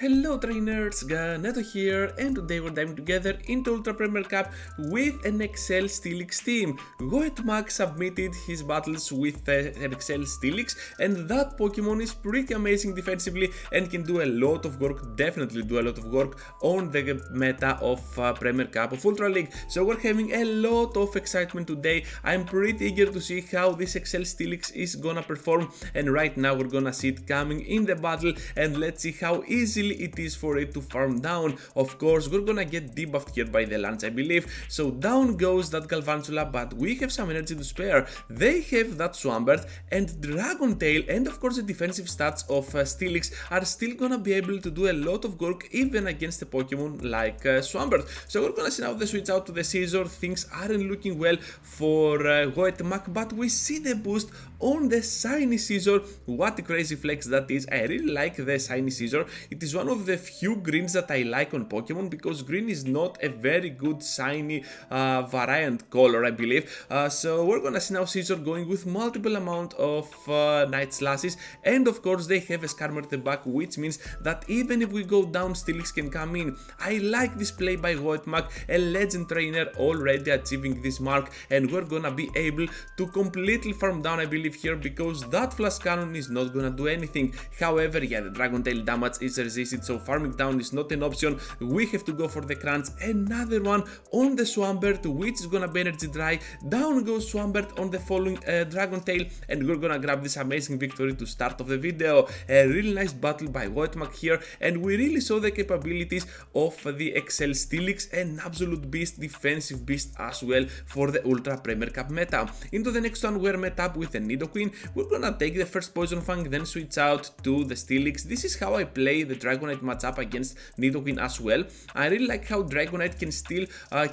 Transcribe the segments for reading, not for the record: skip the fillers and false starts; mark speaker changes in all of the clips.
Speaker 1: Hello trainers, Neto here, and today we're diving together into Ultra Premier Cup with an Excel Steelix team. Woetmak submitted his battles with an Excel Steelix, and that Pokemon is pretty amazing defensively and can do a lot of work, definitely do a lot of work on the meta of Premier Cup of Ultra League. So we're having a lot of excitement today. I'm pretty eager to see how this Excel Steelix is gonna perform, and right now we're gonna see it coming in the battle, and let's see how easily it is for it to farm down. Of course, we're gonna get debuffed here by the Lance, I believe, so down goes that Galvantula, but we have some energy to spare. They have that Swampert and Dragon Tail, and of course the defensive stats of Steelix are still gonna be able to do a lot of work even against a Pokemon like Swampert. So we're gonna see now the switch out to the Scizor. Things aren't looking well for Woetmak, but we see the boost on the shiny Scizor. What a crazy flex that is. I really like the shiny Scizor. It is one of the few greens that I like on Pokemon, because green is not a very good shiny variant color, I believe. So we're gonna see now Scizor going with multiple amount of Night Slashes, and of course they have a Skarmory at the back, which means that even if we go down, Steelix can come in. I like this play by Woetmak, a legend trainer already achieving this mark, and we're gonna be able to completely farm down, I believe, here, because that Flash Cannon is not gonna do anything. However, yeah, the Dragon Tail damage is resisted, so farming down is not an option. We have to go for the crunch. Another one on the Swampert, which is gonna be energy dry. Down goes Swampert on the following Dragon Tail, and we're gonna grab this amazing victory to start off the video. A really nice battle by Woetmak here, and we really saw the capabilities of the Excel Steelix, an absolute beast, defensive beast as well for the Ultra Premier Cup meta. Into the next one, we're met up with a Nidoqueen. We're gonna take the first Poison Fang, then switch out to the Steelix. This is how I play the Dragonite matchup against Nidoqueen as well. I really like how Dragonite can still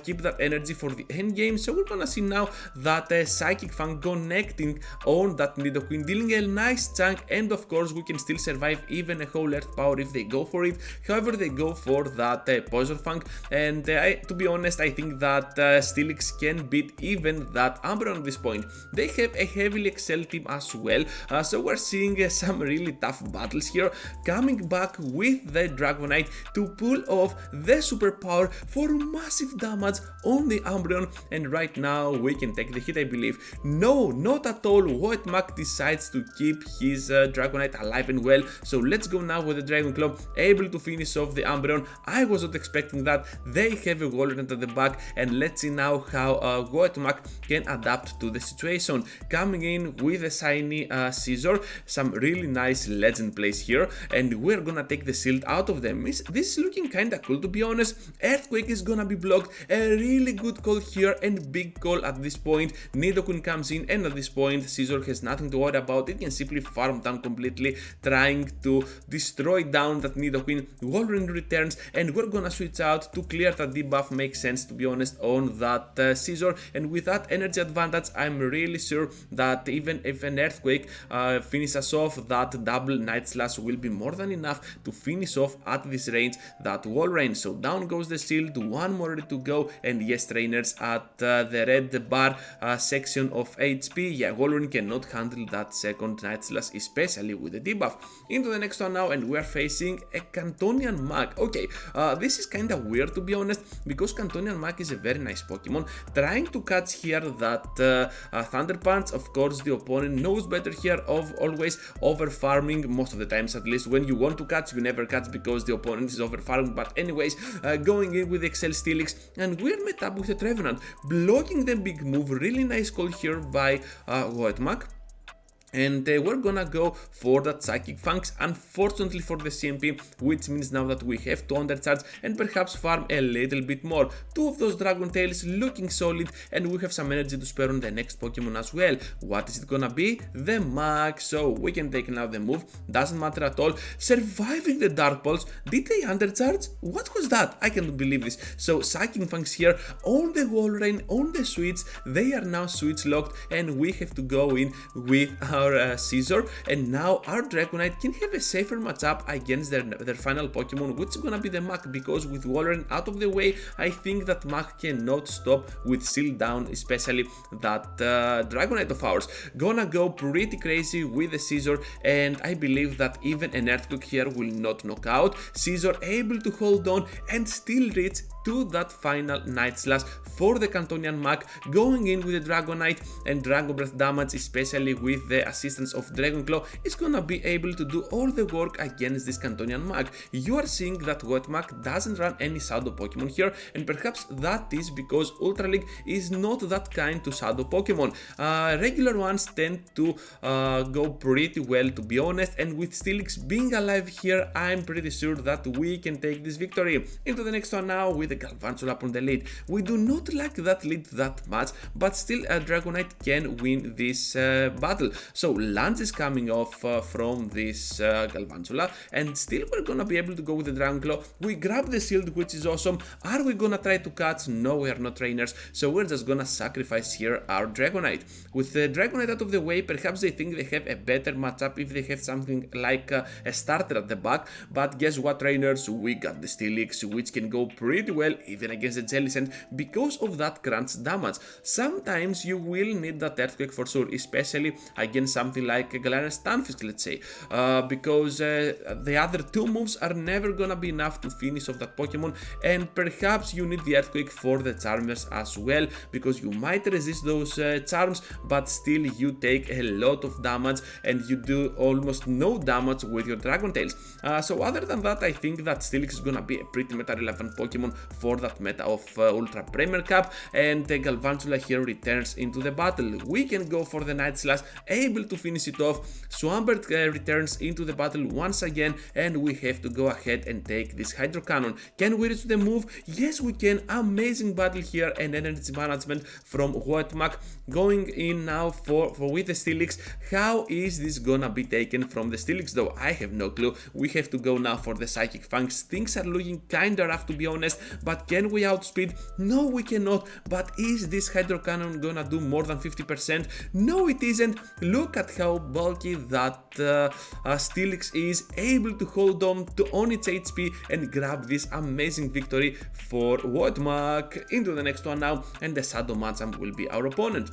Speaker 1: keep that energy for the end game. So we're gonna see now that Psychic Fang connecting on that Nidoqueen, dealing a nice chunk, and of course we can still survive even a whole Earth Power if they go for it. However, they go for that Poison Fang, and to be honest, I think that Steelix can beat even that Umbreon at this point. They have a heavily Excel team as well, so we're seeing some really tough battles here, coming back with the Dragonite to pull off the superpower for massive damage on the Umbreon, and right now we can take the hit, I believe. No, not at all. Woetmak decides to keep his Dragonite alive and well, so let's go now with the Dragon Claw, able to finish off the Umbreon. I was not expecting that. They have a Walrus at the back, and let's see now how Woetmak can adapt to the situation. Coming in with a shiny Scizor, some really nice legend plays here, and we're gonna take the shield out of them. This is looking kinda cool, to be honest. Earthquake is gonna be blocked. A really good call here, and big call at this point. Nidoqueen comes in, and at this point Scizor has nothing to worry about. It can simply farm down completely, trying to destroy down that Nidoqueen. Wolverine returns, and we're gonna switch out to clear that debuff. Makes sense, to be honest, on that Scizor, and with that energy advantage, I'm really sure that even if an Earthquake finishes off, that double Night Slash will be more than enough to finish off at this range that Wolverine. So down goes the shield, one more ready to go, and yes, trainers, at the red bar section of HP, yeah, Wolverine cannot handle that second Night Slash, especially with the debuff. Into the next one now, and we're facing a Cantonian Mag. Okay, this is kinda weird, to be honest, because Cantonian Mag is a very nice Pokemon, trying to catch here that Thunder Punch. Of course, the opponent knows better here of always over farming, most of the times at least. When you want to catch, you never catch because the opponent is over farming. But anyways, going in with Excel Steelix, and we're met up with a Trevenant, blocking the big move. Really nice call here by Woetmak. And we're gonna go for that Psychic Fangs, unfortunately for the CMP, which means now that we have to undercharge and perhaps farm a little bit more. Two of those Dragon Tails looking solid, and we have some energy to spare on the next Pokemon as well. What is it gonna be? The Mag, so we can take now the move, doesn't matter at all. Surviving the Dark Pulse, did they undercharge? What was that? I cannot believe this. So Psychic Fangs here on the Walrein, on the switch, they are now switch locked, and we have to go in with our our Scizor, and now our Dragonite can have a safer matchup against their final Pokemon, which is gonna be the Mach, because with Walrein out of the way, I think that Mach cannot stop with Seal Down, especially that Dragonite of ours. Gonna go pretty crazy with the Scizor, and I believe that even an Earthquake here will not knock out. Scizor able to hold on and still reach to that final Night Slash for the Cantonian Mach, going in with the Dragonite and Dragon Breath damage, especially with the assistance of Dragon Claw, is gonna be able to do all the work against this Cantonian Mach. You are seeing that Woetmak doesn't run any Shadow Pokemon here, and perhaps that is because Ultra League is not that kind to Shadow Pokemon. Regular ones tend to go pretty well, to be honest, and with Steelix being alive here, I'm pretty sure that we can take this victory. Into the next one now with the Galvantula up on the lead. We do not like that lead that much, but still Dragonite can win this battle. So Lance is coming off from this Galvantula, and still we're gonna be able to go with the Dragon Claw. We grab the shield, which is awesome. Are we gonna try to catch? No, we are not trainers, so we're just gonna sacrifice here our Dragonite. With the Dragonite out of the way, perhaps they think they have a better matchup if they have something like a starter at the back, but guess what, trainers? We got the Steelix, which can go pretty well even against the Jellicent because of that crunch damage. Sometimes you will need that Earthquake for sure, especially against something like a Galarian Stunfisk, let's say, because the other two moves are never gonna be enough to finish off that Pokemon, and perhaps you need the Earthquake for the Charmers as well, because you might resist those charms, but still you take a lot of damage and you do almost no damage with your Dragon Tails. So other than that, I think that Steelix is gonna be a pretty meta relevant Pokemon for that meta of Ultra Premier Cup, and Galvantula here returns into the battle. We can go for the Night Slash, able to finish it off. Swampert returns into the battle once again, and we have to go ahead and take this Hydro Cannon. Can we reach the move? Yes, we can. Amazing battle here and energy management from Woetmak. Going in now for with the Steelix. How is this gonna be taken from the Steelix though? I have no clue. We have to go now for the Psychic Fangs. Things are looking kinda rough, to be honest, but can we outspeed? No, we cannot. But is this Hydro Cannon gonna do more than 50%? No, it isn't. Look at how bulky that Steelix is, able to hold on its HP and grab this amazing victory for Woetmak. Into the next one now, and the Shadow Machamp will be our opponent.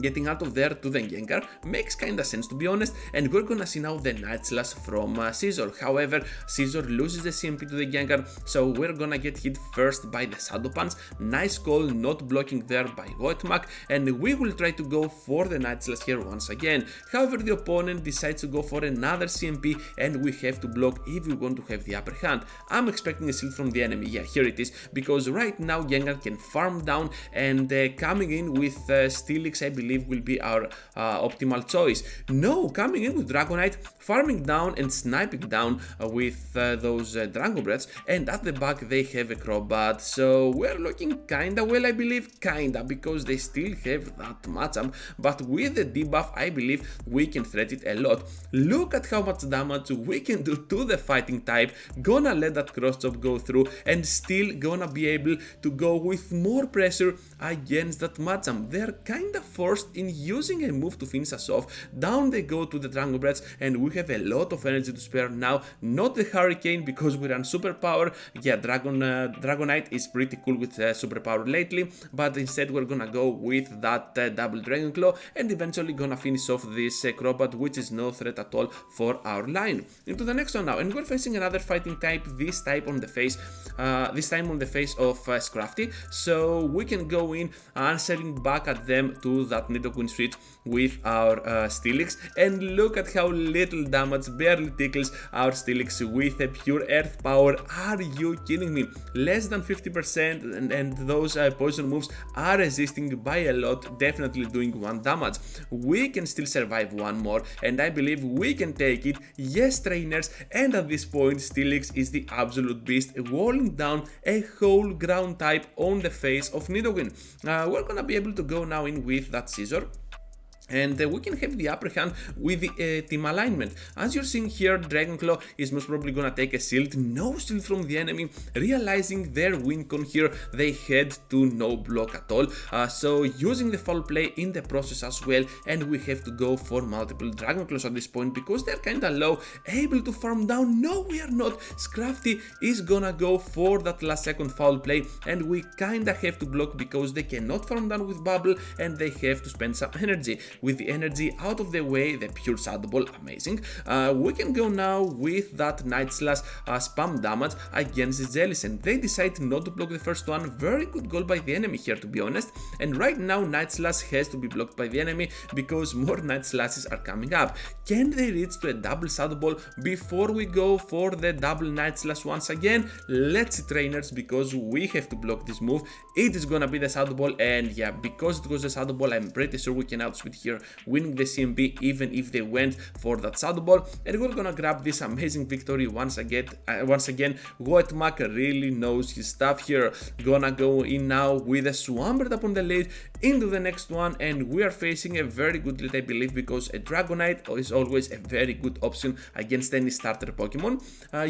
Speaker 1: Getting out of there to the Gengar makes kinda sense, to be honest, and we're gonna see now the Night Slash from Scizor. However, Scizor loses the CMP to the Gengar, so we're gonna get hit first by the Shadow Punch. Nice call, not blocking there by Woetmak, and we will try to go for the Night Slash here once again. However, the opponent decides to go for another CMP, and we have to block if we want to have the upper hand. I'm expecting a shield from the enemy. Yeah, here it is, because right now Gengar can farm down, and coming in with Steelix, I believe will be our optimal choice. No, coming in with Dragonite, farming down and sniping down with those Dragon Breaths, and at the back they have a Crobat, so we're looking kinda well, I believe, kinda, because they still have that matchup, but with the debuff I believe we can threat it a lot. Look at how much damage we can do to the fighting type. Gonna let that cross chop go through, and still gonna be able to go with more pressure against that matchup. They're kinda forced in using a move to finish us off. Down they go to the Dragon Breaths, and we have a lot of energy to spare now. Not the Hurricane, because we run Superpower. Yeah, Dragonite is pretty cool with Superpower lately, but instead we're gonna go with that double Dragon Claw, and eventually gonna finish off this Crobat, which is no threat at all for our line. Into the next one now, and we're facing another fighting type, this time on the face of Scrafty, so we can go in answering back at them to that Nidoqueen switch with our Steelix, and look at how little damage barely tickles our Steelix with a pure earth power. Are you kidding me? Less than 50%, and those poison moves are resisting by a lot, definitely doing 1 damage. We can still survive one more, and I believe we can take it. Yes, trainers, and at this point Steelix is the absolute beast, walling down a whole ground type on the face of Nidoqueen. We're gonna be able to go now in with that Scizor. and we can have the upper hand with the team alignment. As you're seeing here, Dragonclaw is most probably gonna take a shield, no shield from the enemy. Realizing their win con here, they head to no block at all, so using the foul play in the process as well, and we have to go for multiple Dragonclaws at this point because they're kinda low, able to farm down. No, we are not. Scrafty is gonna go for that last second foul play, and we kinda have to block because they cannot farm down with bubble and they have to spend some energy. With the energy out of the way, the pure Shadow Ball, amazing. We can go now with that Night Slash spam damage against the Jellicent. They decide not to block the first one. Very good goal by the enemy here, to be honest. And right now, Night Slash has to be blocked by the enemy because more Night Slashes are coming up. Can they reach to a double Shadow Ball before we go for the double Night Slash once again? Let's see, trainers, because we have to block this move. It is gonna be the Shadow Ball, and yeah, because it was the Shadow Ball, I'm pretty sure we can outspeed here, winning the CMB even if they went for that Shadow Ball. And we're gonna grab this amazing victory once again. Woetmak really knows his stuff here. Gonna go in now with a Swampert upon the lead into the next one, and we are facing a very good lead, I believe, because a Dragonite is always a very good option against any starter Pokemon.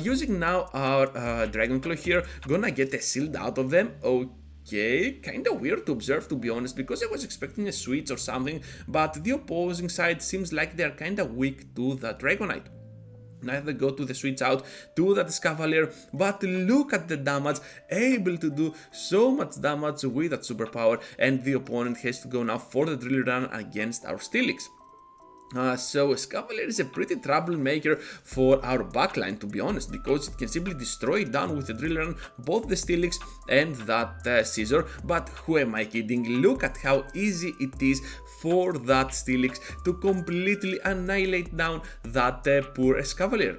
Speaker 1: Using now our Dragonclaw here, gonna get a shield out of them. Okay, kinda weird to observe, to be honest, because I was expecting a switch or something, but the opposing side seems like they're kinda weak to the Dragonite. Neither go to the switch out to that Scavalier, but look at the damage, able to do so much damage with that superpower, and the opponent has to go now for the drill run against our Steelix. So Scavalier is a pretty troublemaker for our backline, to be honest, because it can simply destroy it down with the drill run, both the Steelix and that Scizor. But who am I kidding? Look at how easy it is for that Steelix to completely annihilate down that poor Scavalier.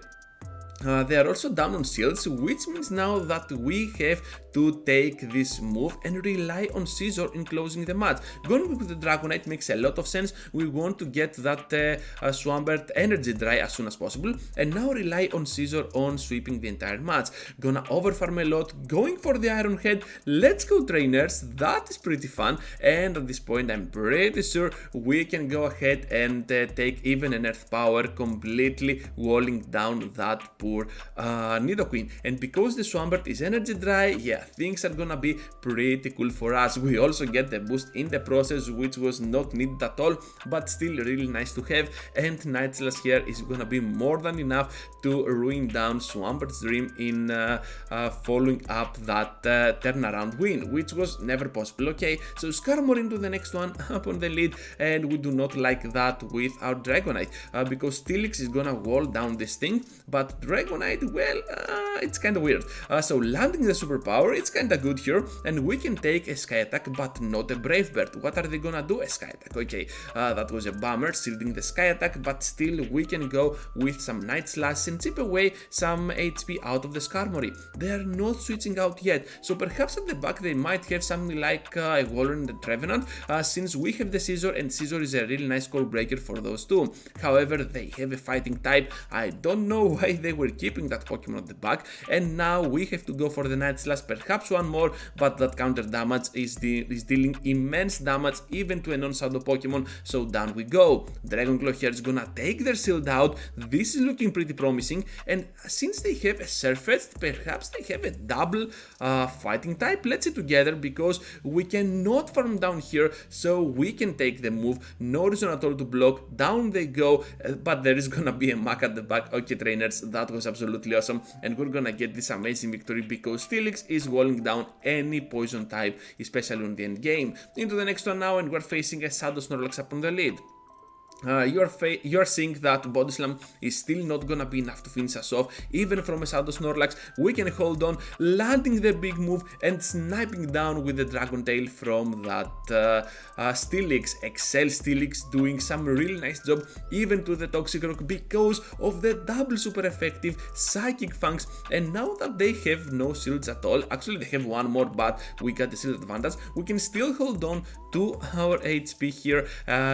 Speaker 1: They are also down on shields, which means now that we have to take this move and rely on Scizor in closing the match. Going with the Dragonite makes a lot of sense. We want to get that Swampert energy dry as soon as possible, and now rely on Scizor on sweeping the entire match. Gonna overfarm a lot, going for the Iron Head. Let's go, trainers, that is pretty fun, and at this point I'm pretty sure we can go ahead and take even an Earth Power, completely walling down that poor Nidoqueen. And because the Swampert is energy dry, yeah, things are gonna be pretty cool for us. We also get the boost in the process, which was not needed at all, but still really nice to have. And Night Slash here is gonna be more than enough to ruin down Swampert's dream in following up that turnaround win, which was never possible. Okay, so Skarmory into the next one, up on the lead, and we do not like that with our Dragonite, because Steelix is gonna wall down this thing, but Dragonite, well, it's kinda weird. So landing the superpower, it's kinda good here, and we can take a Sky Attack, but not a Brave Bird. What are they gonna do? A Sky Attack. Okay, that was a bummer, shielding the Sky Attack, but still we can go with some Night Slash and chip away some HP out of the Skarmory. They are not switching out yet, so perhaps at the back they might have something like a Waller and the Trevenant, since we have the Scizor, and Scizor is a really nice call breaker for those two. However, they have a fighting type. I don't know why they were keeping that Pokemon at the back, and now we have to go for the Night Slash, perhaps one more, but that counter damage is dealing immense damage even to a non-Shadow Pokemon, so down we go. Dragonclaw here is gonna take their shield out. This is looking pretty promising, and since they have a Surfetched, perhaps they have a double fighting type. Let's see together, because we cannot farm down here, so we can take the move. No reason at all to block. Down they go, but there is gonna be a Mac at the back. Okay, trainers, that was absolutely awesome, and we're gonna get this amazing victory because Steelix is walling down any poison type, especially on the end game. Into the next one now, and we're facing a Shadow Snorlax up on the lead. You are seeing that Body Slam is still not gonna be enough to finish us off. Even from a Shadow Snorlax, we can hold on, landing the big move and sniping down with the Dragon Tail from that Steelix. Excel Steelix doing some really nice job, even to the Toxic Rock, because of the double super effective Psychic Fangs. And now that they have no shields at all, actually they have one more, but we got the shield advantage, we can still hold on to our HP here,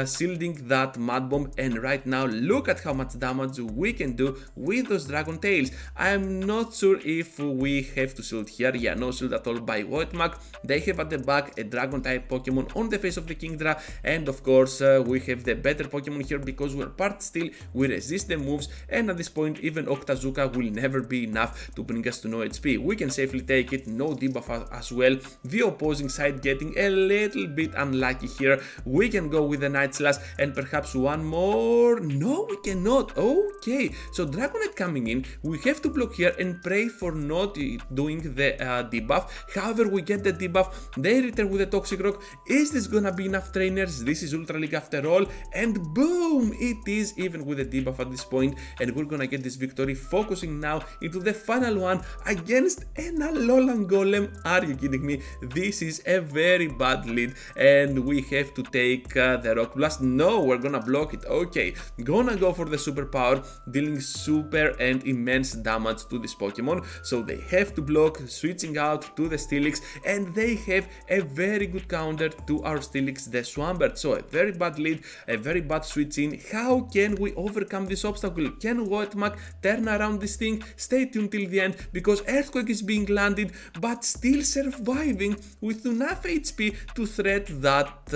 Speaker 1: shielding that Mud Bomb, and right now look at how much damage we can do with those Dragon Tails. I'm not sure if we have to shield here. Yeah, no shield at all by Woetmak. They have at the back a Dragon type Pokemon on the face of the Kingdra, and of course we have the better Pokemon here because we're part Steel, we resist the moves, and at this point even Octazooka will never be enough to bring us to no HP. We can safely take it, no debuff as well. The opposing side getting a little bit unlucky here. We can go with the Night Slash and perhaps one more. No, we cannot. Okay, so Dragonite coming in, we have to block here and pray for not doing the debuff. However, we get the debuff, they return with a Toxic Rock. Is this gonna be enough, trainers? This is Ultra League after all, and boom, it is, even with a debuff at this point, and we're gonna get this victory, focusing now into the final one against an Alolan Golem. Are you kidding me? This is a very bad lead, and we have to take the Rock Blast. No, we're gonna block it. Okay, gonna go for the superpower, dealing super and immense damage to this Pokemon, so they have to block, switching out to the Steelix, and they have a very good counter to our Steelix, the Swampert. So a very bad lead, a very bad switch in. How can we overcome this obstacle? Can Woetmak turn around this thing? Stay tuned till the end, because Earthquake is being landed but still surviving with enough HP to threat that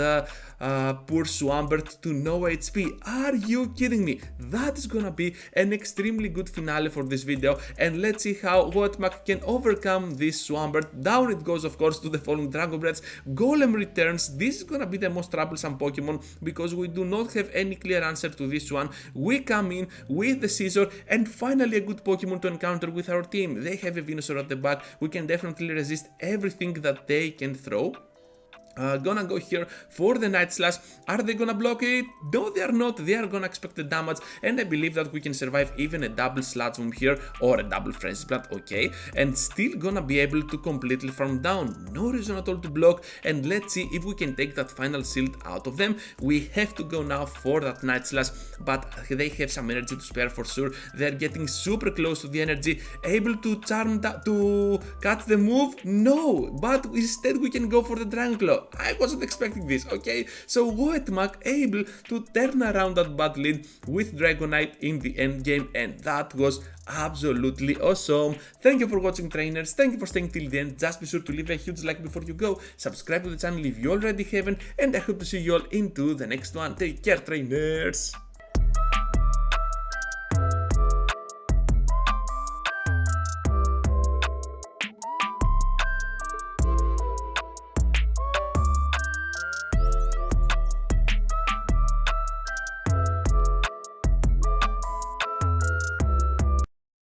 Speaker 1: poor Swampert to no HP. Are you kidding me? That is gonna be an extremely good finale for this video, and let's see how Woetmak can overcome this Swampert. Down it goes, of course, to the falling Dragon Breaths. Golem returns. This is gonna be the most troublesome Pokemon because we do not have any clear answer to this one. We come in with the Scizor, and finally a good Pokemon to encounter with our team. They have a Venusaur at the back. We can definitely resist everything that they can throw. Gonna go here for the Night Slash. Are they gonna block it? No, they are not. They are gonna expect the damage, and I believe that we can survive even a double Sludge Bomb here or a double Frenzy Plant, okay, and still gonna be able to completely farm down. No reason at all to block, and let's see if we can take that final shield out of them. We have to go now for that Night Slash, but they have some energy to spare for sure. They're getting super close to the energy, able to charm to catch the move. No, but instead we can go for the Dragon Claw. I wasn't expecting this, okay? So Woetmak able to turn around that bad lead with Dragonite in the end game, and that was absolutely awesome. Thank you for watching, trainers. Thank you for staying till the end. Just be sure to leave a huge like before you go. Subscribe to the channel if you already haven't, and I hope to see you all into the next one. Take care, trainers.